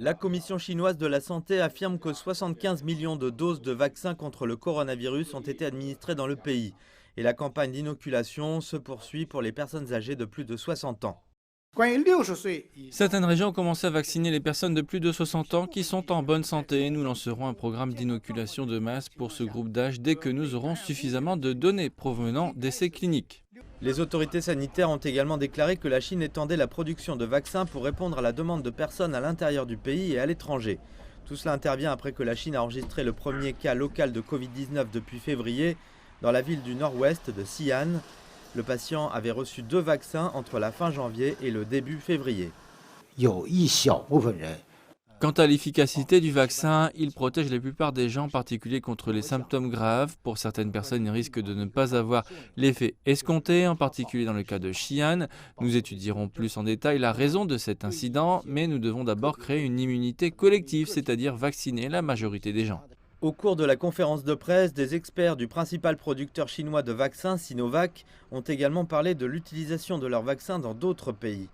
La Commission chinoise de la santé affirme que 75 millions de doses de vaccins contre le coronavirus ont été administrées dans le pays. Et la campagne d'inoculation se poursuit pour les personnes âgées de plus de 60 ans. Certaines régions ont commencé à vacciner les personnes de plus de 60 ans qui sont en bonne santé. Nous lancerons un programme d'inoculation de masse pour ce groupe d'âge dès que nous aurons suffisamment de données provenant d'essais cliniques. Les autorités sanitaires ont également déclaré que la Chine étendait la production de vaccins pour répondre à la demande de personnes à l'intérieur du pays et à l'étranger. Tout cela intervient après que la Chine a enregistré le premier cas local de Covid-19 depuis février dans la ville du nord-ouest de Xi'an. Le patient avait reçu 2 vaccins entre la fin janvier et le début février. Quant à l'efficacité du vaccin, il protège la plupart des gens, en particulier contre les symptômes graves. Pour certaines personnes, il risque de ne pas avoir l'effet escompté, en particulier dans le cas de Xi'an. Nous étudierons plus en détail la raison de cet incident, mais nous devons d'abord créer une immunité collective, c'est-à-dire vacciner la majorité des gens. Au cours de la conférence de presse, des experts du principal producteur chinois de vaccins, Sinovac, ont également parlé de l'utilisation de leurs vaccins dans d'autres pays.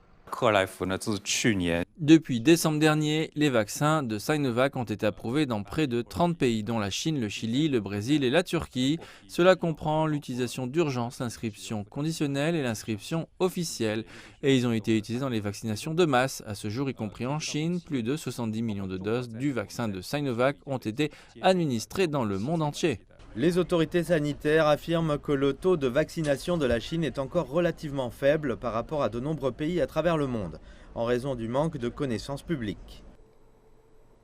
Depuis décembre dernier, les vaccins de Sinovac ont été approuvés dans près de 30 pays, dont la Chine, le Chili, le Brésil et la Turquie. Cela comprend l'utilisation d'urgence, l'inscription conditionnelle et l'inscription officielle. Et ils ont été utilisés dans les vaccinations de masse. À ce jour, y compris en Chine, plus de 70 millions de doses du vaccin de Sinovac ont été administrées dans le monde entier. Les autorités sanitaires affirment que le taux de vaccination de la Chine est encore relativement faible par rapport à de nombreux pays à travers le monde, en raison du manque de connaissances publiques.